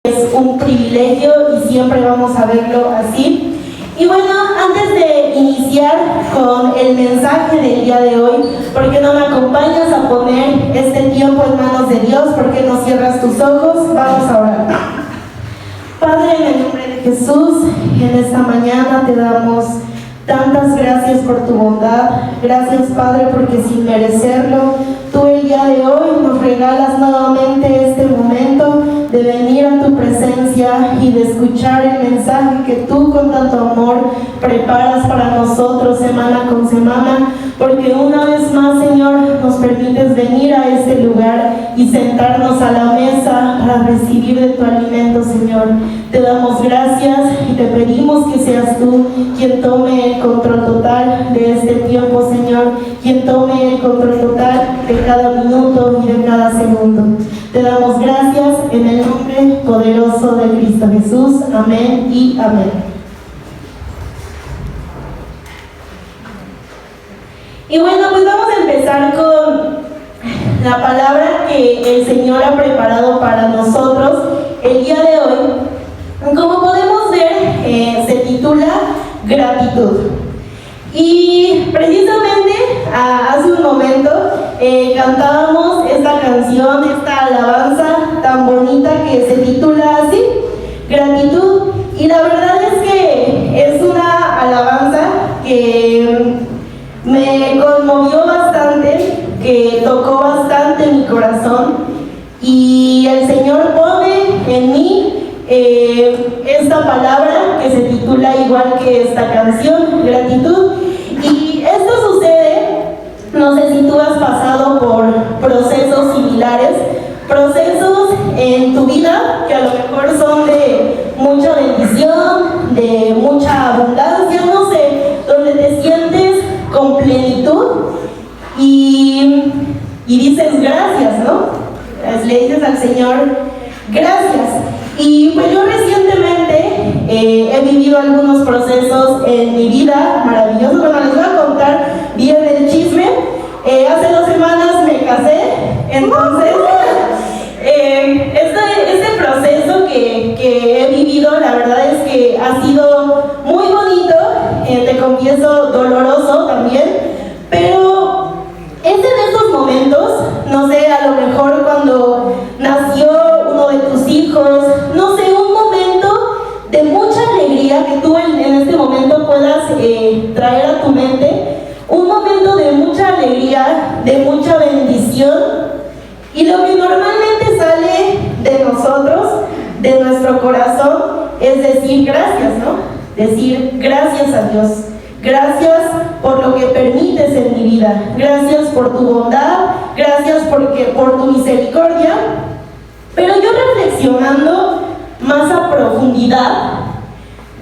Es un privilegio y siempre vamos a verlo así. Y bueno, antes de iniciar con el mensaje del día de hoy, ¿por qué no me acompañas a poner este tiempo en manos de Dios? ¿Por qué no cierras tus ojos? Vamos a orar. Padre, en el nombre de Jesús, en esta mañana te damos tantas gracias por tu bondad. Gracias, Padre, porque sin merecerlo, tú el día de hoy nos regalas nuevamente este momento de venir a tu presencia y de escuchar el mensaje que tú con tanto amor preparas para nosotros semana con semana, porque una vez más, Señor, nos permites venir a este lugar y sentarnos a la mesa para recibir de tu alimento, Señor. Te damos gracias y te pedimos que seas tú quien tome el control total de este tiempo, Señor, quien tome el control total de cada minuto y de cada segundo. Te damos gracias en el nombre poderoso de Cristo Jesús. Amén y amén. Y bueno, pues vamos a empezar con la palabra que el Señor ha preparado para nosotros el día de hoy. Como podemos ver, se titula Gratitud. Y precisamente hace un momento cantábamos esta canción, esta alabanza tan bonita que se titula así, Gratitud. Y la verdad es que es una alabanza que me conmovió bastante, que tocó bastante mi corazón, y el Señor pone en mí esta palabra que se titula igual que esta canción, gratitud. Y esto sucede, no sé si tú has pasado por procesos similares, procesos en tu vida que a lo mejor son de mucha bendición, de mucha abundancia, no sé, donde te sientes con plenitud y dices gracias, ¿no? Le dices al Señor gracias. Y pues yo recientemente he vivido algunos procesos en mi vida maravillosos. Bueno, les voy a contar bien el chisme. Hace 2 semanas me casé, entonces este proceso que he vivido, la verdad es que ha sido muy bonito, te confieso doloroso también, pero es en estos momentos, no sé, a lo mejor cuando nació uno de tus hijos, no sé, un momento de mucha alegría que tú en este momento puedas traer a tu mente, un momento de mucha alegría, de mucha bendición, y lo que normalmente sale de nosotros, de nuestro corazón, es decir gracias, ¿no? Decir gracias a Dios. Gracias por lo que permites en mi vida. Gracias por tu bondad. Gracias por tu misericordia. Pero yo reflexionando más a profundidad,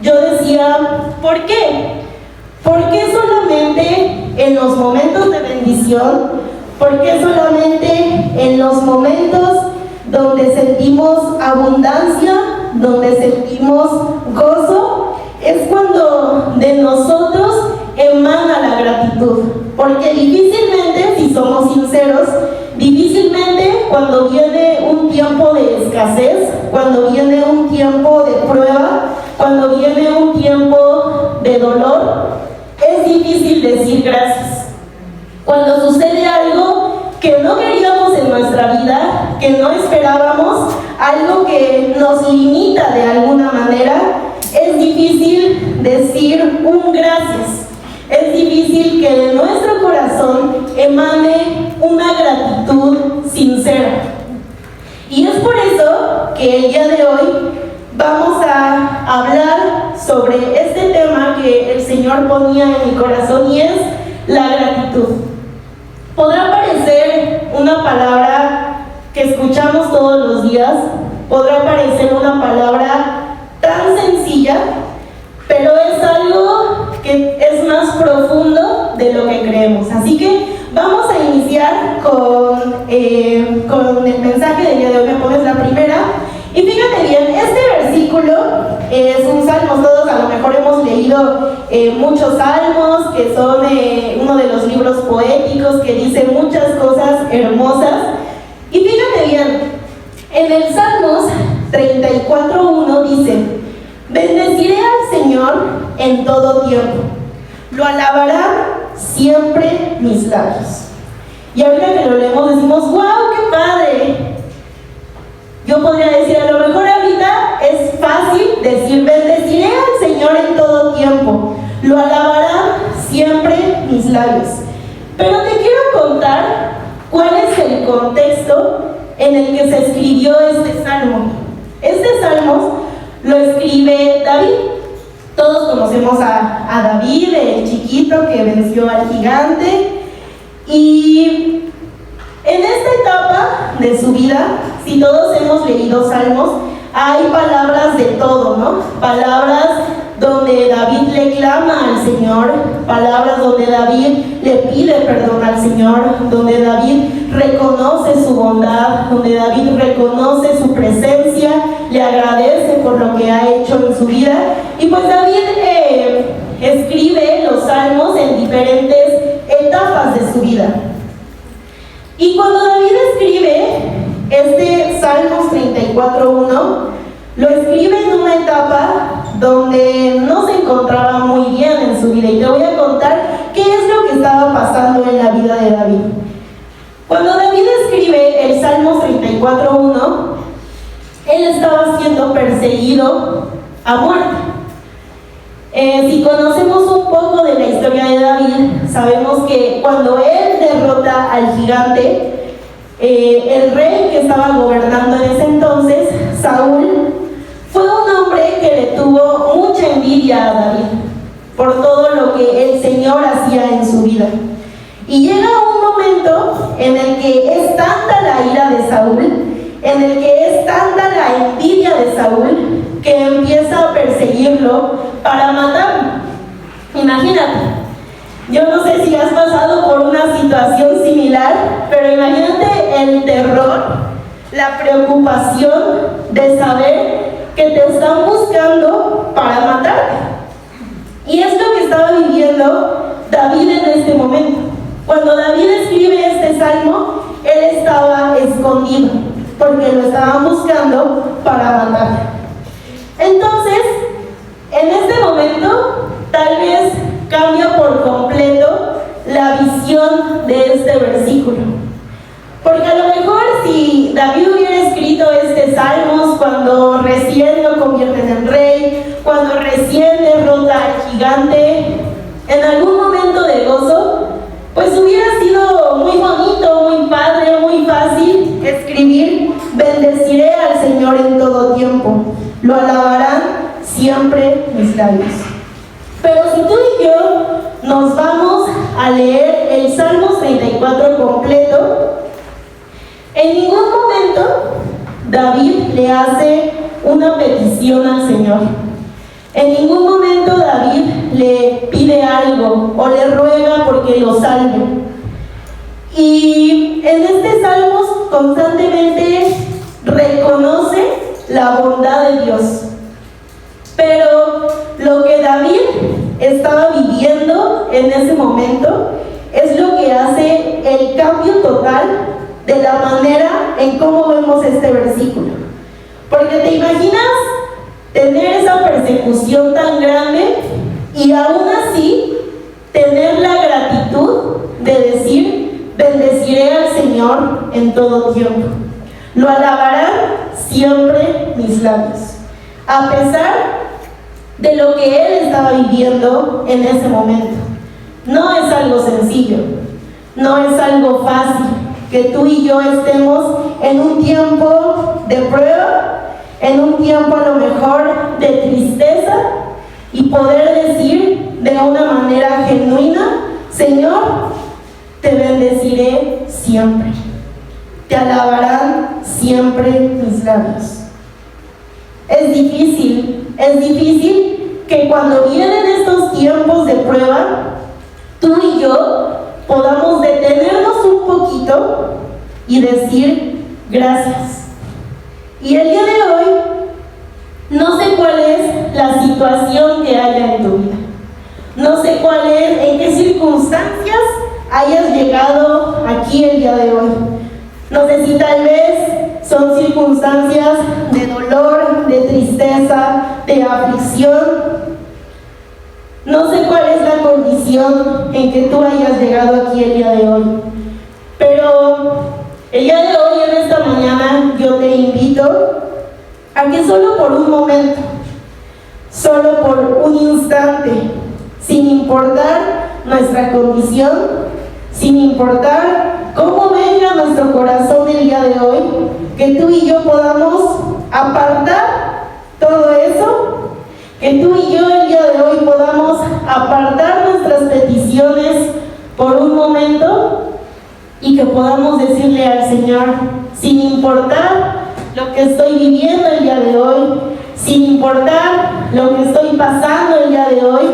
yo decía, ¿por qué? ¿Por qué solamente en los momentos de bendición? ¿Por qué solamente en los momentos donde sentimos abundancia, donde sentimos gozo, es cuando de nosotros emana la gratitud? Porque difícilmente, si somos sinceros, difícilmente cuando viene un tiempo de escasez, cuando viene un tiempo de prueba, cuando viene un tiempo de dolor, es difícil decir gracias. Cuando sucede algo que no queríamos en nuestra vida, que no esperábamos, algo que nos limita de alguna manera, es difícil decir un gracias. Es difícil que de nuestro corazón emane una gratitud sincera. Y es por eso que el día de hoy vamos a hablar sobre este tema que el Señor ponía en mi corazón, y es la gratitud. Podrá parecer una palabra que escuchamos todos los días, podrá parecer una palabra tan sencilla, pero es algo que es más profundo de lo que creemos. Así que vamos a iniciar con el mensaje del día de hoy. Me pones la primera. Y fíjate bien, este versículo es un salmo. Todos a lo mejor hemos leído muchos salmos, que son uno de los libros poéticos que dice muchas cosas hermosas. Y fíjate bien, en el Salmos 34:1 dice: bendeciré al Señor en todo tiempo, lo alabarán siempre mis labios. Y ahorita que lo leemos decimos: ¡wow, qué padre! Yo podría decir, a lo mejor ahorita es fácil decir: bendeciré al Señor en todo tiempo, lo alabarán siempre mis labios. Pero te quiero contar cuál es el contexto en el que se escribió este salmo. Este salmo lo escribe David. Todos conocemos a David, el chiquito que venció al gigante. Y en esta etapa de su vida, si todos hemos leído salmos, hay palabras de todo, ¿no? Palabras donde David le clama al Señor, palabras donde David le pide perdón al Señor, donde David reconoce su bondad, donde David reconoce su presencia, le agradece por lo que ha hecho en su vida. Y pues David escribe los salmos en diferentes etapas de su vida. Y cuando David escribe este Salmos 34:1, lo escribe en una etapa donde no se encontraba muy bien en su vida. Y te voy a contar qué es lo que estaba pasando en la vida de David. Cuando David escribe el Salmos 34:1, él estaba siendo perseguido a muerte. Si conocemos un poco de la historia de David, sabemos que cuando él derrota al gigante, el rey que estaba gobernando en ese entonces, Saúl, fue un hombre que le tuvo mucha envidia a David por todo lo que el Señor hacía en su vida. Y llega un momento en el que es tanta la ira de Saúl, en el que es tanta la envidia de Saúl, que empieza a perseguirlo para matarlo. Imagínate, yo no sé si has pasado por una situación similar, pero imagínate el terror, la preocupación de saber que te están buscando para matarte. Y es lo que estaba viviendo David en este momento. Cuando David escribe este salmo, él estaba escondido, porque lo estaban buscando para matar. Entonces, en este momento, tal vez cambia por completo la visión de este versículo. Porque a lo mejor si David hubiera escrito este salmos cuando recién lo convierten en rey, cuando recién derrota al gigante, en algún momento de gozo, pues hubiera sido muy bonito, muy padre, muy fácil escribir: bendeciré al Señor en todo tiempo, lo alabarán siempre mis labios. Pero si tú y yo nos vamos a leer el Salmo 34 completo, en ningún momento David le hace una petición al Señor. En ningún momento David le pide algo o le ruega porque lo salve. Y en este Salmo constantemente reconoce la bondad de Dios. Pero lo que David estaba viviendo en ese momento es lo que hace el cambio total de la manera en cómo vemos este versículo. Porque te imaginas tener esa persecución tan grande y aún así tener la gratitud de decir: bendeciré al Señor en todo tiempo, lo alabarán siempre mis labios, a pesar de lo que él estaba viviendo en ese momento. No es algo sencillo, no es algo fácil que tú y yo estemos en un tiempo de prueba, en un tiempo a lo mejor de tristeza, y poder decir de una manera genuina: Señor, te bendeciré siempre, te alabarán siempre mis labios. Es difícil que cuando vienen estos tiempos de prueba, tú y yo podamos detenernos un poquito y decir gracias. Y el día de hoy, no sé cuál es la situación que haya en tu vida, no sé cuál es, en qué circunstancias hayas llegado aquí el día de hoy. No sé si tal vez son circunstancias de dolor, de tristeza, de aflicción. No sé cuál es la condición en que tú hayas llegado aquí el día de hoy, pero el día de hoy, en esta mañana, yo te invito a que solo por un momento, solo por un instante, sin importar nuestra condición, sin importar cómo venga nuestro corazón el día de hoy, que tú y yo podamos apartar todo eso, que tú y yo el día de hoy podamos apartar nuestras peticiones por un momento y que podamos decirle al Señor, sin importar lo que estoy viviendo el día de hoy, sin importar lo que estoy pasando el día de hoy,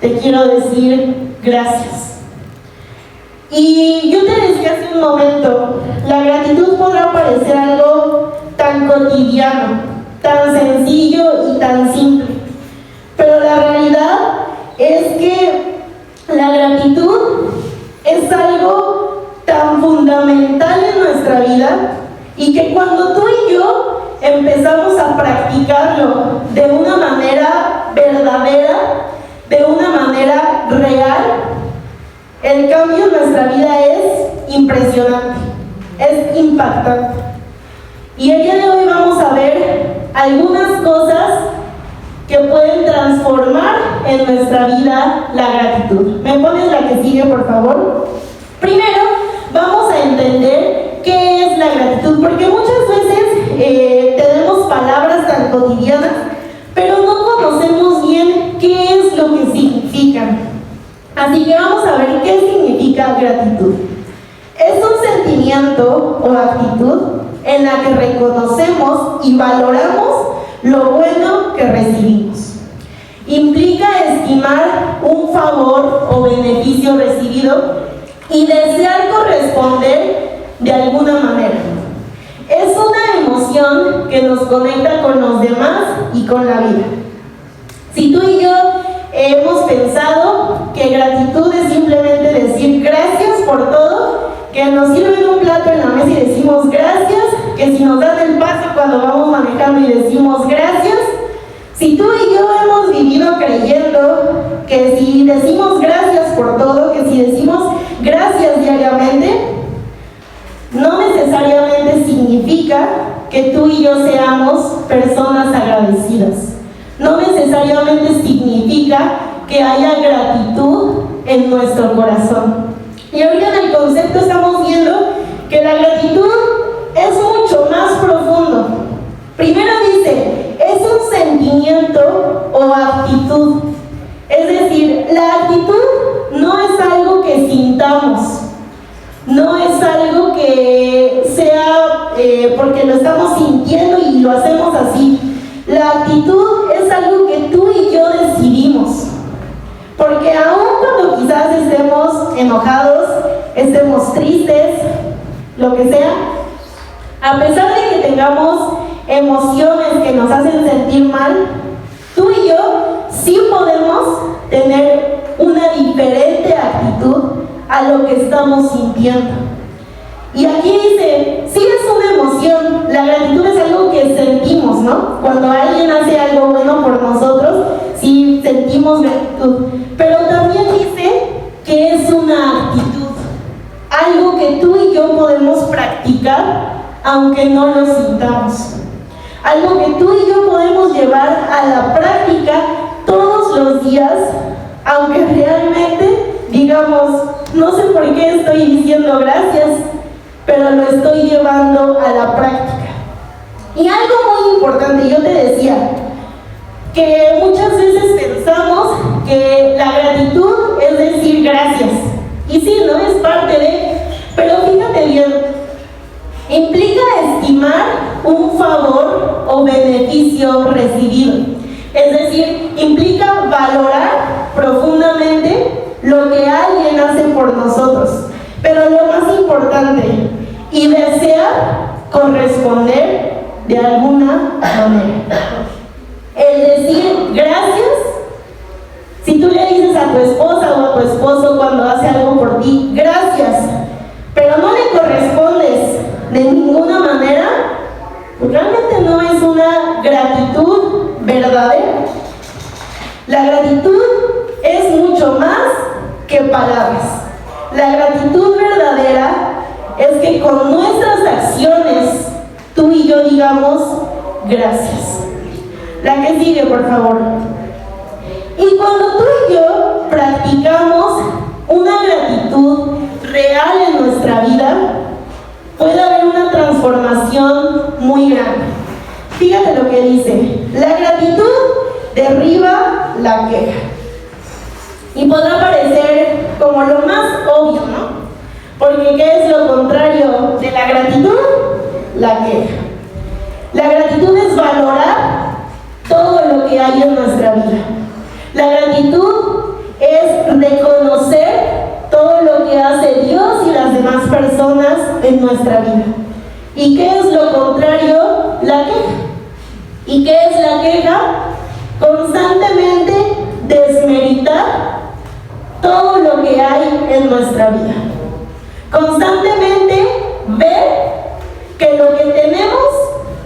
te quiero decir gracias. Y yo te decía hace un momento, la gratitud podrá parecer algo tan cotidiano, tan sencillo y tan simple, pero la realidad es que la gratitud es algo tan fundamental en nuestra vida y que cuando tú y yo empezamos a practicarlo de una manera verdadera, de una manera real, el cambio en nuestra vida es impresionante, es impactante. Y el día de hoy vamos a ver algunas cosas que pueden transformar en nuestra vida la gratitud. ¿Me pones la que sigue, por favor? Primero, vamos a entender qué es la gratitud, porque muchas veces tenemos palabras tan cotidianas, pero no conocemos bien qué es lo que significan. Así que vamos a ver qué significa gratitud. Es un sentimiento o actitud en la que reconocemos y valoramos lo bueno que recibimos. Implica estimar un favor o beneficio recibido y desear corresponder de alguna manera. Es una emoción que nos conecta con los demás y con la vida. Si tú y yo hemos pensado que gratitud es simplemente decir gracias por todo, que nos sirven un plato en la mesa y decimos gracias, que si nos dan el paso cuando vamos manejando y decimos gracias, si tú y yo hemos vivido creyendo que si decimos gracias por todo, que si decimos gracias diariamente, no necesariamente significa que tú y yo seamos personas agradecidas. No necesariamente significa que haya gratitud en nuestro corazón. Y ahorita en el concepto estamos viendo que la gratitud es mucho más profundo. Primero dice, es un sentimiento o actitud. Es decir, la actitud no es algo que sintamos, no es algo que sea porque lo estamos sintiendo y lo hacemos así. La actitud es algo que tú y yo decidimos. Porque aun cuando quizás estemos enojados, estemos tristes, lo que sea, a pesar de que tengamos emociones que nos hacen sentir mal, tú y yo sí podemos tener una diferente actitud a lo que estamos sintiendo. Y aquí dice, sí es una emoción, la gratitud es algo que sentimos, ¿no? Cuando alguien hace algo bueno por nosotros, sí sentimos gratitud. Pero también dice que es una actitud, algo que tú y yo podemos practicar aunque no lo sintamos. Algo que tú y yo podemos llevar a la práctica todos los días, aunque realmente digamos, no sé por qué estoy diciendo gracias, pero lo estoy llevando a la práctica. Y algo muy importante, yo te decía, que muchas veces pensamos que la gratitud es decir gracias. Y sí, no es parte de, pero fíjate bien, implica estimar un favor o beneficio recibido. Es decir, implica valorar profundamente lo que alguien hace por nosotros. Pero lo más importante, y desear corresponder de alguna manera. El decir gracias, si tú le dices a tu esposa o a tu esposo cuando hace algo por ti, gracias, pero no le correspondes de ninguna manera La gratitud es mucho más que palabras. La gratitud verdadera es que con nuestras acciones tú y yo digamos gracias. La que sigue, por favor. Y cuando tú y yo practicamos una gratitud real en nuestra vida, puede haber una transformación muy grande. Fíjate lo que dice: la gratitud derriba la queja. Y podrá parecer como lo más obvio, ¿no? Porque ¿qué es lo contrario de la gratitud? La queja. La gratitud es valorar todo lo que hay en nuestra vida. La gratitud es reconocer todo lo que hace Dios y las demás personas en nuestra vida. ¿Y qué es lo contrario? La queja. ¿Y qué es la queja? Constantemente desmeritar todo lo que hay en nuestra vida. Constantemente ver que lo que tenemos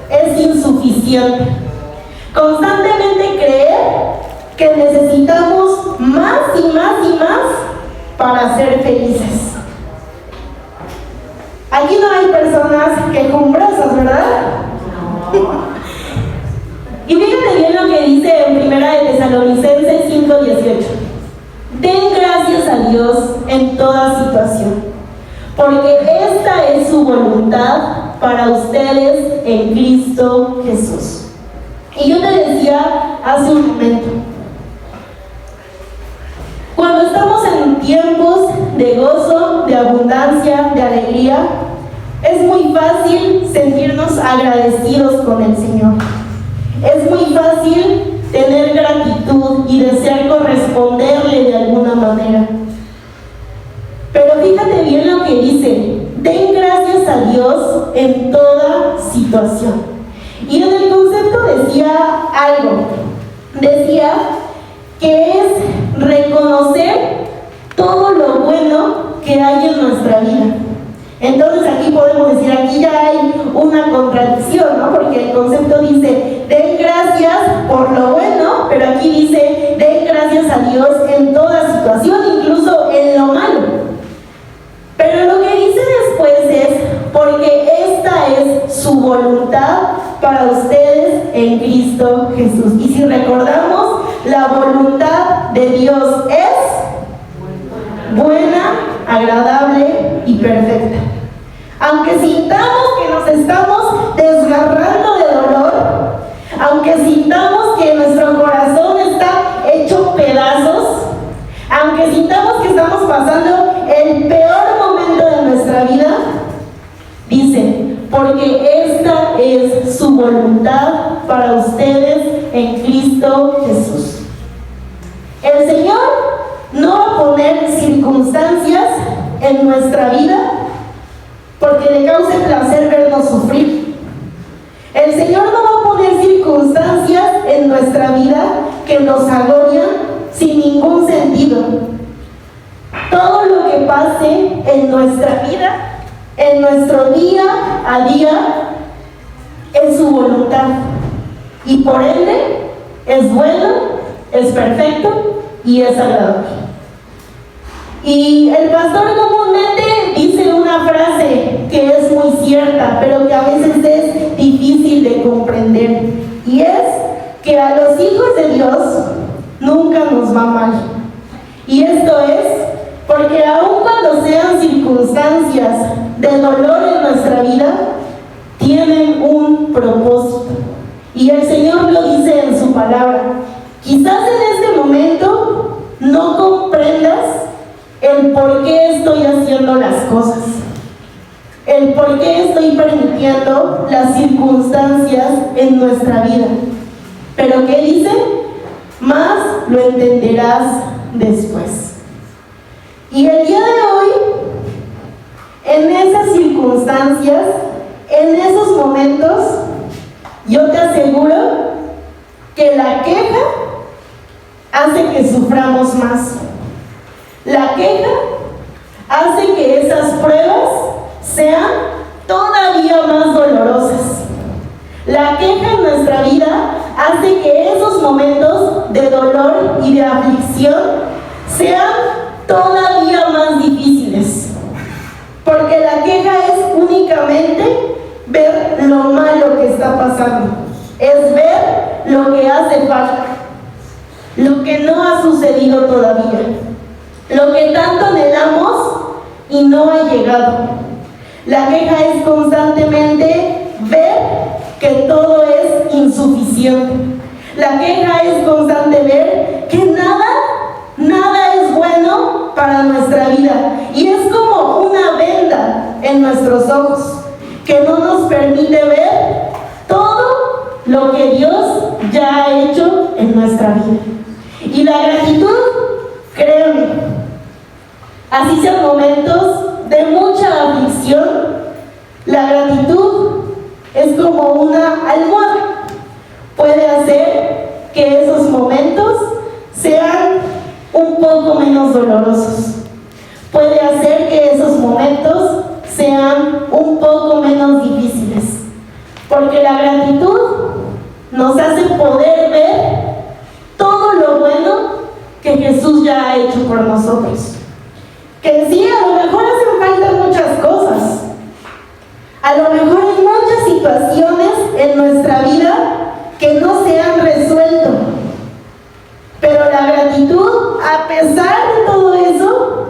es insuficiente. Constantemente creer que necesitamos más y más y más para ser felices. Aquí no hay personas quejumbrosas, ¿verdad? Y fíjate bien lo que dice en Primera de Tesalonicenses 5:18. Den gracias a Dios en toda situación, porque esta es su voluntad para ustedes en Cristo Jesús. Y yo te decía hace un momento, cuando estamos en tiempos de gozo, de abundancia, de alegría, es muy fácil sentirnos agradecidos con el Señor. Es muy fácil tener gratitud y desear corresponderle de alguna manera. Pero fíjate bien lo que dice: den gracias a Dios en toda situación. Y en el concepto decía algo. Decía que es reconocer todo lo bueno que hay en nuestra vida. Entonces aquí podemos decir, aquí ya hay una contradicción, ¿no? Porque el concepto dice, den gracias por lo bueno, pero aquí dice, den gracias a Dios en toda situación, incluso en lo malo. Pero lo que dice después es, porque esta es su voluntad para ustedes en Cristo Jesús. Y si recordamos, la voluntad de Dios es buena, agradable y perfecta. Aunque sintamos que nos estamos desgarrando de dolor, aunque sintamos que nuestro corazón está hecho pedazos, aunque sintamos que estamos pasando el peor momento de nuestra vida, dice, porque esta es su voluntad para ustedes en Cristo Jesús. El Señor no va a poner circunstancias en nuestra vida porque le cause placer vernos sufrir. El Señor no va a poner circunstancias en nuestra vida que nos agobian sin ningún sentido. Todo lo que pase en nuestra vida, en nuestro día a día, es su voluntad. Y por ende, es bueno, es perfecto y es agradable. Y el pastor comúnmente dice una frase que es muy cierta, pero que a veces es difícil de comprender. Y es que a los hijos de Dios nunca nos va mal. Y esto es porque aun cuando sean circunstancias de dolor en nuestra vida, tienen un propósito. Y el Señor lo dice en su palabra. Quizás en este momento no comprendas el por qué estoy haciendo las cosas, el por qué estoy permitiendo las circunstancias en nuestra vida. Pero ¿qué dice? Más lo entenderás después. Y el día de hoy, en esas circunstancias, en esos momentos, yo te aseguro que la queja hace que suframos más. La queja hace que esas pruebas sean todavía más dolorosas. La queja en nuestra vida hace que esos momentos de dolor y de aflicción sean todavía más difíciles. Porque la queja es únicamente ver lo malo que está pasando. Es ver lo que hace falta, lo que no ha sucedido todavía, lo que tanto anhelamos y no ha llegado. La queja es constantemente ver que todo es insuficiente. La queja es constante ver que nada es bueno para nuestra vida. Y es como una venda en nuestros ojos que no nos permite ver todo lo que Dios ya ha hecho en nuestra vida. Y la gratitud, créanme, así sean momentos de mucha aflicción, la gratitud es como una almohada. Puede hacer que esos momentos sean un poco menos dolorosos. Puede hacer que esos momentos sean un poco menos difíciles. Porque la gratitud nos hace poder ver todo lo bueno que Jesús ya ha hecho por nosotros. Que sí, a lo mejor hacen falta muchas cosas. A lo mejor hay muchas situaciones en nuestra vida que no se han resuelto. Pero la gratitud, a pesar de todo eso,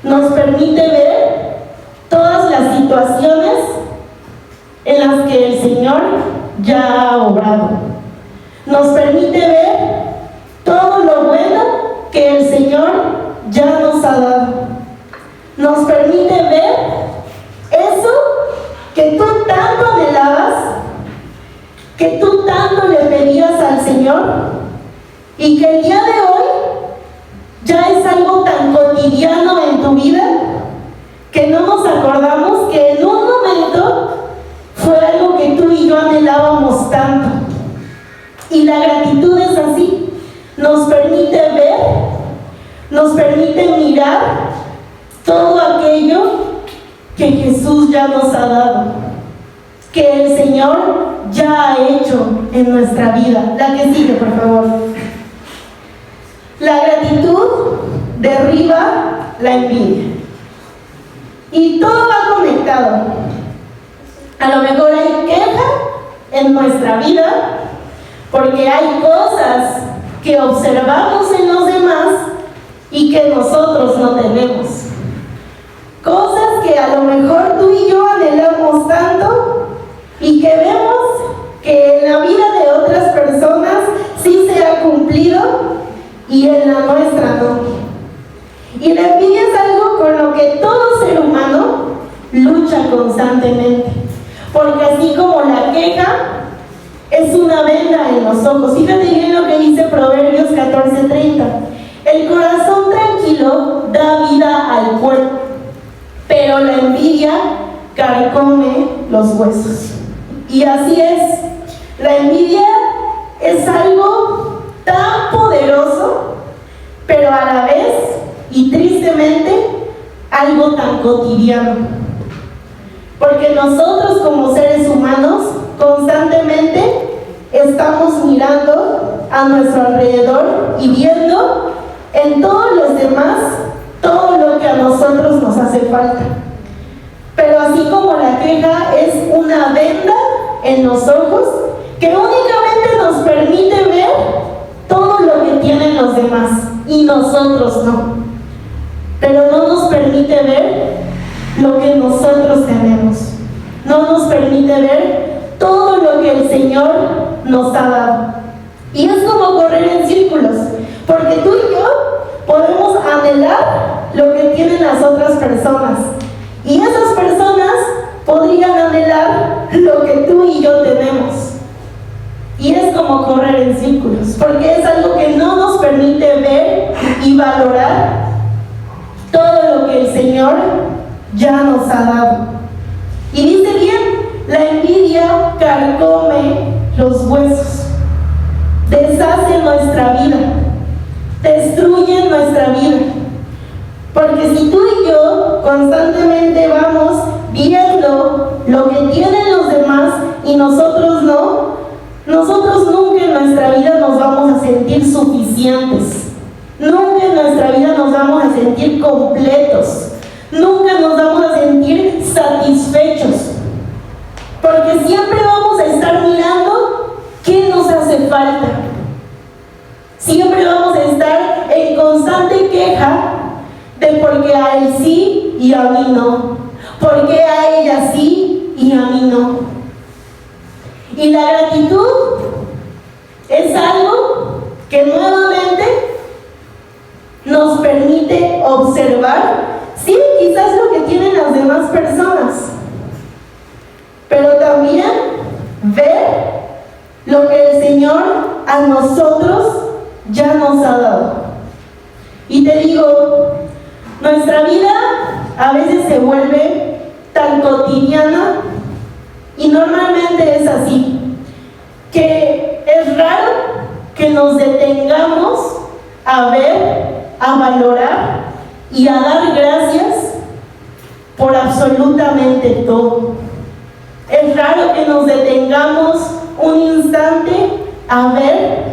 nos permite ver todas las situaciones en las que el Señor ya ha obrado. Nos permite ver todo lo bueno que el Señor ya nos ha dado. Nos permite ver eso que tú tanto anhelabas, que tú tanto le pedías al Señor, y que el día de hoy ya es algo tan cotidiano en tu vida que no nos acordamos que en un momento fue algo que tú y yo anhelábamos tanto. Y la gratitud es así, nos permite ver, nos permite mirar todo aquello que Jesús ya nos ha dado, que el Señor ya ha hecho en nuestra vida. La que sigue, por favor. La gratitud derriba la envidia. Y todo va conectado. A lo mejor hay queja en nuestra vida porque hay cosas que observamos en los demás y que nosotros no tenemos. Cosas que a lo mejor tú y yo anhelamos tanto y que vemos que en la vida de otras personas sí se ha cumplido y en la nuestra no. Y la envidia es algo con lo que todo ser humano lucha constantemente. Porque así como la queja es una venda en los ojos. Fíjate bien lo que dice Proverbios 14:30. El corazón tranquilo da vida al cuerpo, pero la envidia carcome los huesos. Y así es. La envidia es algo tan poderoso, pero a la vez, y tristemente, algo tan cotidiano. Porque nosotros como seres humanos constantemente estamos mirando a nuestro alrededor y viendo en todos los demás todo lo que a nosotros nos hace falta. Pero así como la queja es una venda en los ojos que únicamente nos permite ver todo lo que tienen los demás y nosotros no. Pero no nos permite ver lo que nosotros tenemos. No nos permite ver todo lo que el Señor nos ha dado. Y es como correr en círculos, porque tú y yo podemos anhelar lo que tienen las otras personas, y esas personas podrían anhelar lo que tú y yo tenemos. Y es como correr en círculos, porque es algo que no nos permite ver y valorar todo lo que el Señor ya nos ha dado. Y dice bien, la envidia carcome los huesos, deshace nuestra vida, destruye nuestra vida. Porque si tú y yo constantemente vamos viendo lo que tienen los demás y nosotros no, Nosotros nunca en nuestra vida nos vamos a sentir suficientes. Nunca en nuestra vida nos vamos a sentir completos. Nunca nos vamos a sentir satisfechos. Porque siempre vamos a estar mirando qué nos hace falta. Siempre vamos a estar en constante queja de por qué a él sí y a mí no. Por qué a ella sí y a mí no. Y la gratitud es algo que nuevamente nos permite observar, sí, quizás lo que tienen las demás personas, pero también ver lo que el Señor a nosotros ya nos ha dado. Y te digo, nuestra vida a veces se vuelve tan cotidiana y normalmente es así, que es raro que nos detengamos a ver, a valorar y a dar gracias por absolutamente todo. Es raro que nos detengamos un instante a ver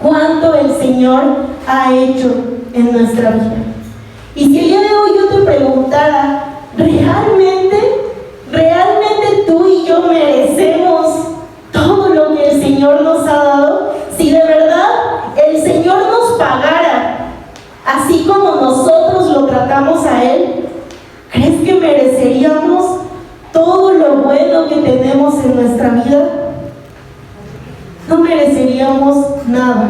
cuánto el Señor ha hecho en nuestra vida. Y si el día de hoy yo te preguntara, ¿realmente tú y yo merecemos todo lo que el Señor nos ha dado? Si de verdad el Señor nos pagara así como nosotros lo tratamos a Él, ¿crees que mereceríamos todo lo bueno que tenemos en nuestra vida? No mereceríamos nada.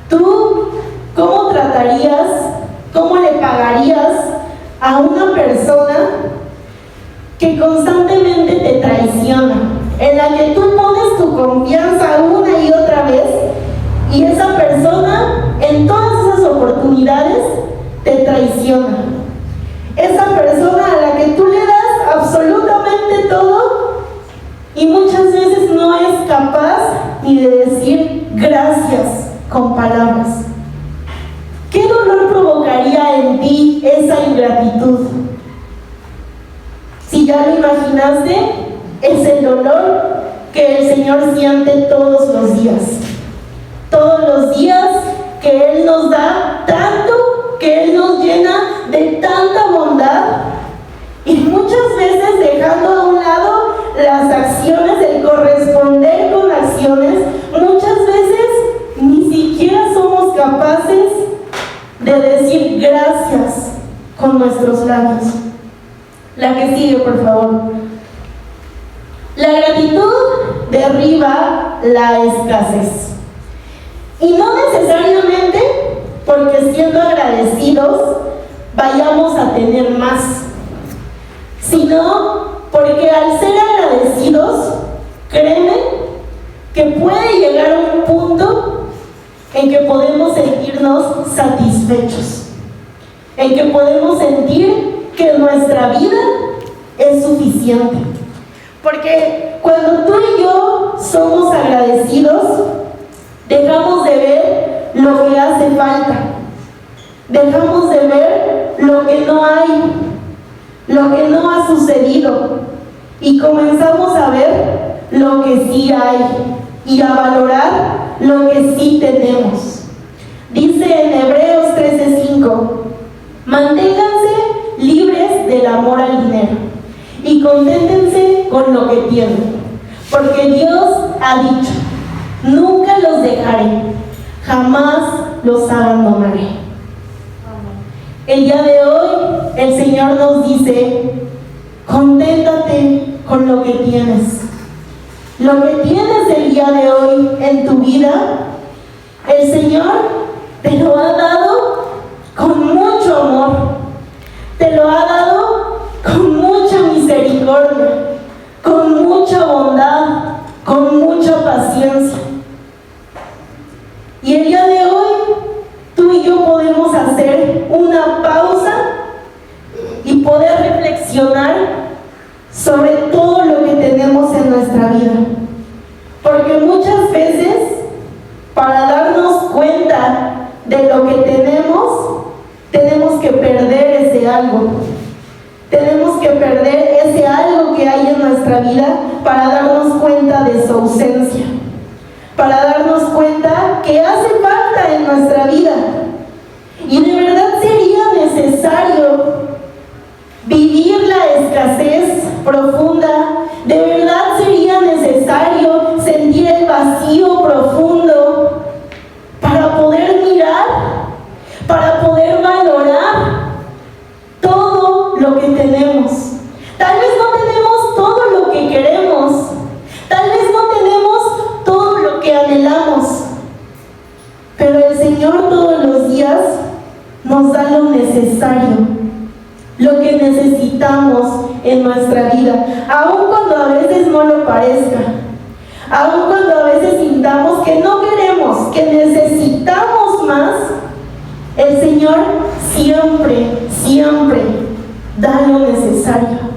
¿Tú cómo tratarías, cómo le pagarías a una persona que constantemente te traiciona, en la que tú pones tu confianza una y otra vez, y esa persona en todas esas oportunidades te traiciona? Esa persona a la que tú le das absolutamente todo y muchas veces no es capaz ni de decir gracias con palabras. ¿Qué dolor provocaría en ti esa ingratitud? Si ya lo imaginaste, es el dolor que el Señor siente todos los días. Todos los días que Él nos da tanto, que Él nos llena de tanta bondad, y muchas veces dejando a un lado las acciones, el corresponder con acciones, muchas veces ni siquiera somos capaces de decir gracias con nuestros labios. La que sigue, por favor. La gratitud derriba la escasez. Y no necesariamente porque siendo agradecidos vayamos a tener más, sino porque al ser agradecidos, créeme que puede llegar a un punto en que podemos sentirnos satisfechos, en que podemos sentir que nuestra vida es suficiente. Porque cuando tú y yo somos agradecidos, dejamos de ver lo que hace falta, dejamos de ver lo que no hay, lo que no ha sucedido, y comenzamos a ver lo que sí hay y a valorar lo que sí tenemos. Dice en Hebreos 13:5, manténganse libres del amor al dinero y conténtense con lo que tienen, porque Dios ha dicho, nunca los dejaré, jamás los abandonaré. El día de hoy el Señor nos dice, conténtate con lo que tienes. Lo que tienes el día de hoy en tu vida, el Señor te lo ha dado con mucho amor, te lo ha dado con mucha misericordia, con mucha bondad, con mucha paciencia. Y el día de hoy tú y yo podemos hacer una pausa y poder reflexionar sobre todo lo que tenemos en nuestra vida. Porque muchas veces, para darnos cuenta de lo que tenemos que perder ese algo. Tenemos que perder ese algo que hay en nuestra vida para darnos cuenta de su ausencia. para darnos cuenta que hace falta en nuestra vida. Y de verdad sería necesario vivir la escasez profunda. De verdad sería necesario sentir el vacío profundo para poder mirar, para poder valorar todo lo que tenemos. Tal vez no tenemos todo lo que queremos, tal vez no tenemos todo lo que anhelamos, pero el Señor todos los días nos da lo necesario, lo que necesitamos en nuestra vida, aun cuando a veces no lo parezca, aun cuando a veces sintamos que no queremos, que necesitamos más. El Señor siempre da lo necesario.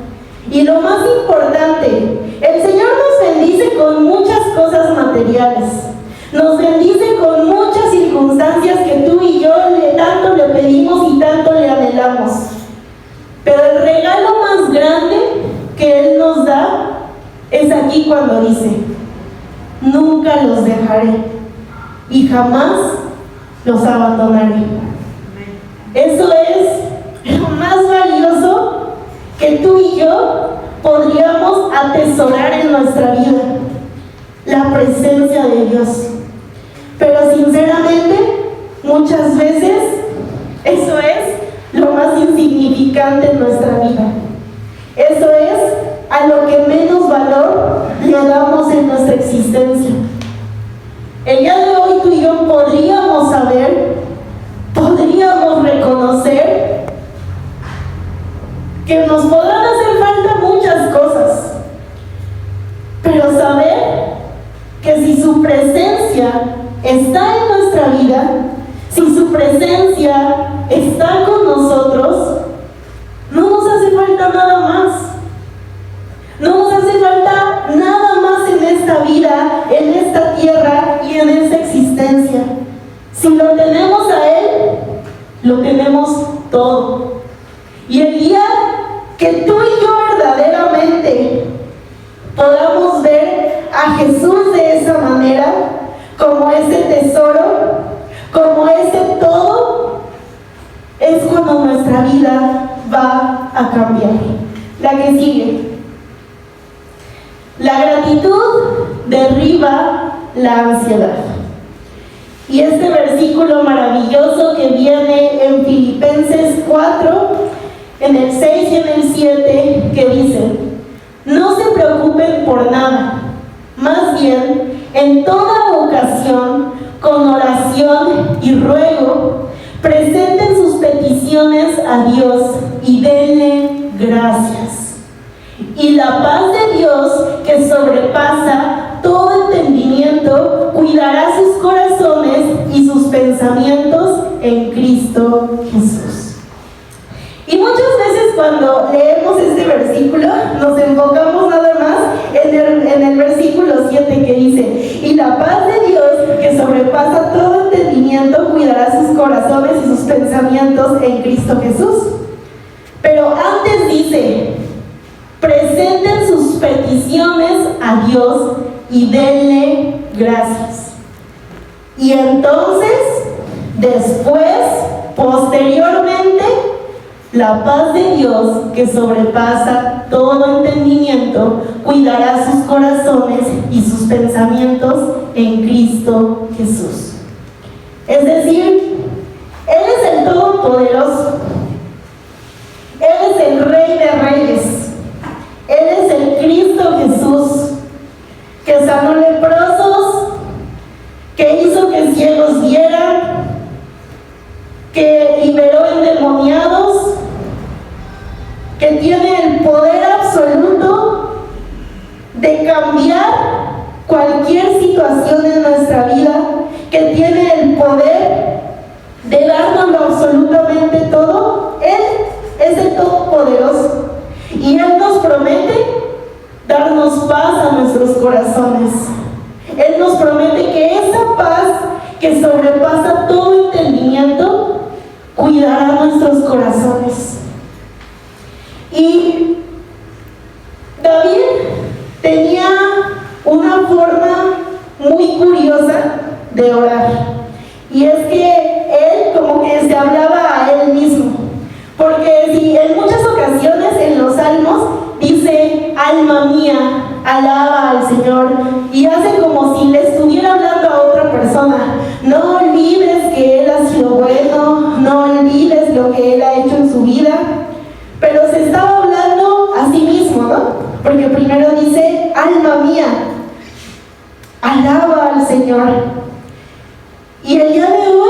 Y lo más importante, el Señor nos bendice con muchas cosas materiales, nos bendice con muchas circunstancias que tú y yo tanto le pedimos y tanto le anhelamos. Pero el regalo más grande que Él nos da es aquí cuando dice: nunca los dejaré y jamás los abandonaré. Eso es lo más valioso que tú y yo podríamos atesorar en nuestra vida, la presencia de Dios. Pero sinceramente, muchas veces eso es lo más insignificante en nuestra vida. Eso es a lo que menos valor le damos en nuestra existencia. El día de hoy tú y yo podríamos saber, podríamos reconocer que nos podrán hacer falta muchas cosas, pero saber que si su presencia está en nuestra vida, si su presencia está con nosotros, no nos hace falta nada más. No nos hace falta nada más en esta vida, en esta tierra y en esta existencia. Si lo tenemos a Él, lo tenemos todo. Y el día que tú y yo verdaderamente podamos ver a Jesús de esa manera, como ese tesoro, como ese todo, es cuando nuestra vida va a cambiar. La que sigue. La gratitud derriba la ansiedad. Y este versículo maravilloso que viene en Filipenses 4, en el 6 y en el 7, que dice: no se preocupen por nada, más bien en toda ocasión, con oración y ruego, presenten sus peticiones a Dios y denle gracias. Y la paz de Dios, que sobrepasa todo entendimiento, cuidará sus corazones y sus pensamientos en Cristo Jesús. Y muchas veces cuando leemos este versículo nos enfocamos nada más en el versículo 7, que dice: y la paz de Dios, que sobrepasa todo entendimiento, cuidará sus corazones y sus pensamientos en Cristo Jesús. Pero antes dice: presenten sus peticiones a Dios y denle gracias. Y entonces, después, posteriormente, la paz de Dios, que sobrepasa todo entendimiento, cuidará sus corazones y sus pensamientos en Cristo Jesús. Es decir, Él es el Todopoderoso. Él es el Rey de Reyes. Él es el Cristo Jesús, que sanó leprosos, que hizo que ciegos vieran, que liberó endemoniados, que tiene el poder absoluto de cambiar cualquier situación en nuestra vida, que tiene el poder de darnos absolutamente todo. Él es el Todopoderoso. Y Él nos promete darnos paz a nuestros corazones. Él nos promete que esa paz que sobrepasa todo entendimiento cuidará nuestros corazones. Y David tenía una forma muy curiosa de orar. Y es que él como que se hablaba a él mismo. Porque si en muchas ocasiones en los salmos dice, alma mía, alaba al Señor, y hace como si le estuviera hablando a otra persona. No olvides que Él ha sido bueno, no olvides lo que Él ha hecho en su vida. Pero se estaba hablando a sí mismo, ¿no? Porque primero dice, alma mía, alaba al Señor. Y el día de hoy,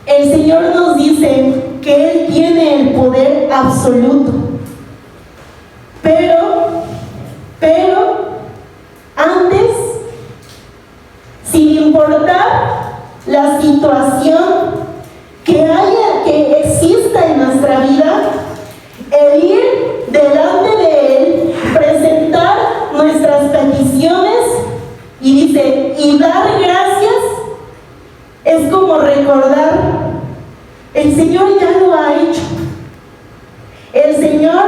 el Señor nos dice que Él tiene el poder absoluto. Pero, antes, sin importar la situación que exista en nuestra vida, el ir delante de Él, presentar nuestras peticiones y dice, y dar gracias, es como recordar, el Señor ya lo ha hecho. El Señor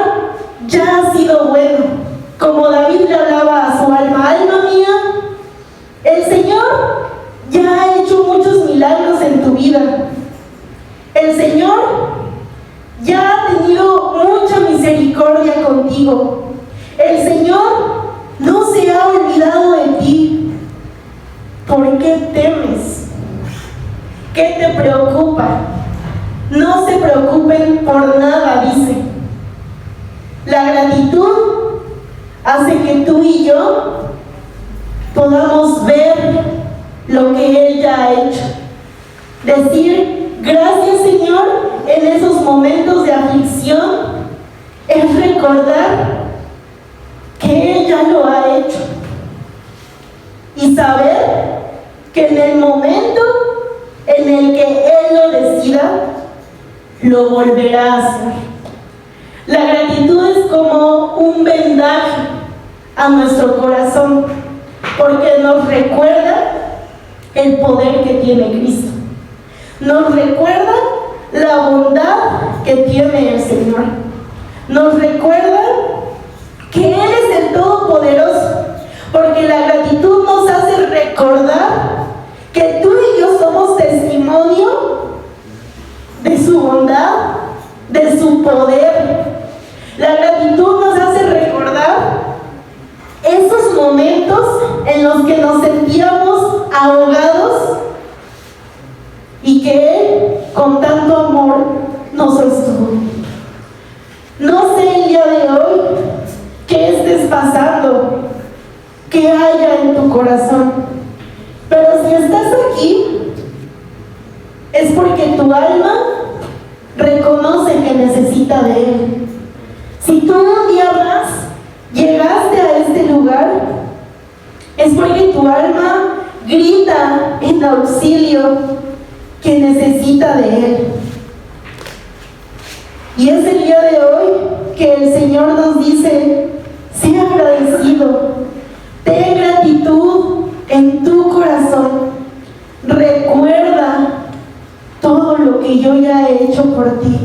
ya ha sido bueno. Como David le hablaba a su alma, alma mía, el Señor ya ha hecho muchos milagros en tu vida. El Señor ya ha tenido mucha misericordia contigo. El Señor no se ha olvidado de ti. ¿Por qué temes? ¿Qué te preocupa? No se preocupen por nada, dice. La gratitud hace que tú y yo podamos ver lo que Él ya ha hecho. Decir, gracias Señor, en esos momentos de aflicción, es recordar que Él ya lo ha hecho. Y saber que en el momento en el que Él lo decida, lo volverá a hacer. La gratitud es como un vendaje a nuestro corazón, porque nos recuerda el poder que tiene Cristo. Nos recuerda la bondad que tiene el Señor. Nos recuerda que Él es el Todopoderoso, porque la gratitud nos hace recordar que tú y yo somos testimonio de su bondad, de su poder. La gratitud nos hace recordar esos momentos en los que nos sentíamos ahogados y que Él, con tanto amor, nos sostuvo. No sé el día de hoy qué estés pasando, qué haya en tu corazón, pero si estás aquí, es porque tu alma reconoce que necesita de Él. Si tú un día más llegaste a este lugar, es porque tu alma grita en auxilio que necesita de Él. Y es el día de hoy que el Señor nos dice, sé agradecido, ten gratitud en tu corazón, recuerda todo lo que yo ya he hecho por ti.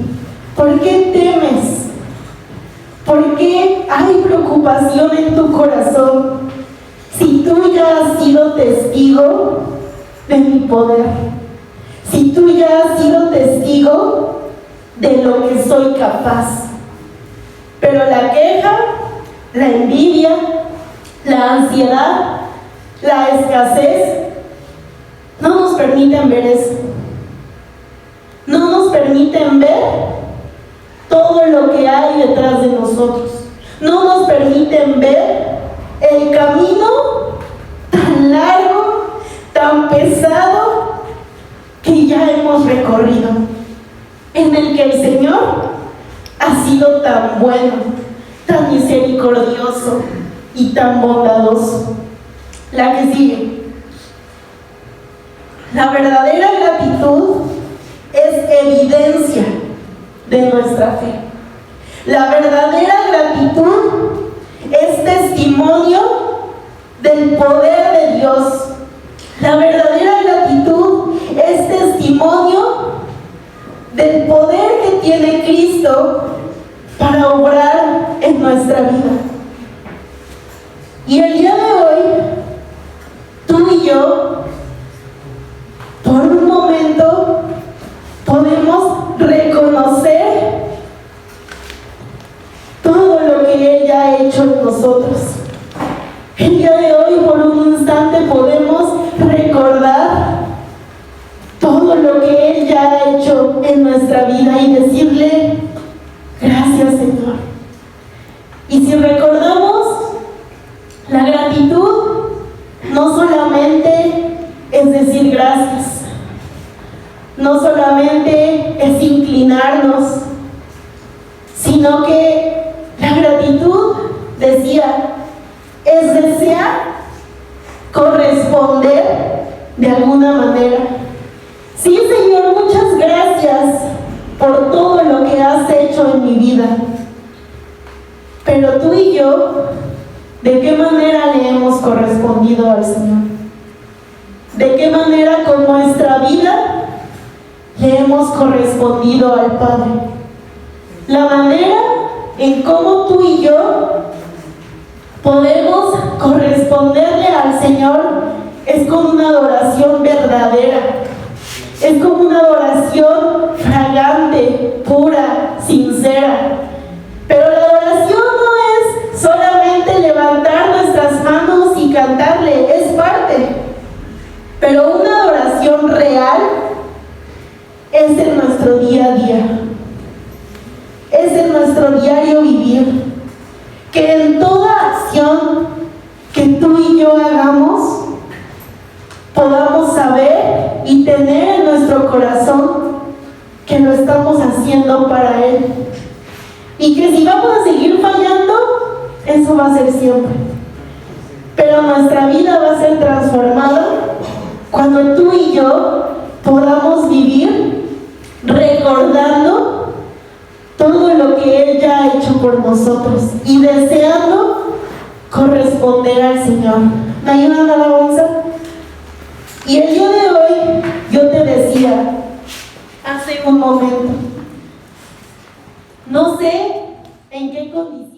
¿Por qué temes? ¿Por qué hay preocupación en tu corazón? Si tú ya has sido testigo de mi poder, si tú ya has sido testigo de lo que soy capaz. Pero la queja, la envidia, la ansiedad, la escasez, no nos permiten ver eso. No nos permiten ver todo lo que hay detrás de nosotros. No nos permiten ver el camino tan largo, tan pesado que ya hemos recorrido, en el que el Señor ha sido tan bueno, tan misericordioso y tan bondadoso. La que sigue. La verdadera gratitud es evidencia de nuestra fe. La verdadera gratitud es testimonio del poder de Dios. La verdadera gratitud es testimonio del poder que tiene Cristo para obrar en nuestra vida. Y el día de hoy, tú y yo ya ha hecho en nosotros. El día de hoy, por un instante, podemos recordar todo lo que Él ya ha hecho en nuestra vida y decirle: gracias, Señor. Y si recordamos, la gratitud no solamente es decir gracias, no solamente es inclinarnos, sino que la gratitud, decía, es desear corresponder de alguna manera. Sí, Señor, muchas gracias por todo lo que has hecho en mi vida. Pero tú y yo, ¿de qué manera le hemos correspondido al Señor? ¿De qué manera con nuestra vida le hemos correspondido al Padre? La manera en cómo tú y yo podemos corresponderle al Señor es con una adoración verdadera, es con una adoración fragante, pura, sincera. Pero la adoración no es solamente levantar nuestras manos y cantarle, es parte. Pero una adoración real es en nuestro día a día, es en nuestro diario vivir. Que en toda acción que tú y yo hagamos, podamos saber y tener en nuestro corazón que lo estamos haciendo para Él. Y que si vamos a seguir fallando, eso va a ser siempre. Pero nuestra vida va a ser transformada cuando tú y yo podamos vivir recordando todo lo que Él ya ha hecho por nosotros y deseando corresponder al Señor. ¿Me ayudan a la alabanza? Y el día de hoy yo te decía hace un momento, no sé en qué condición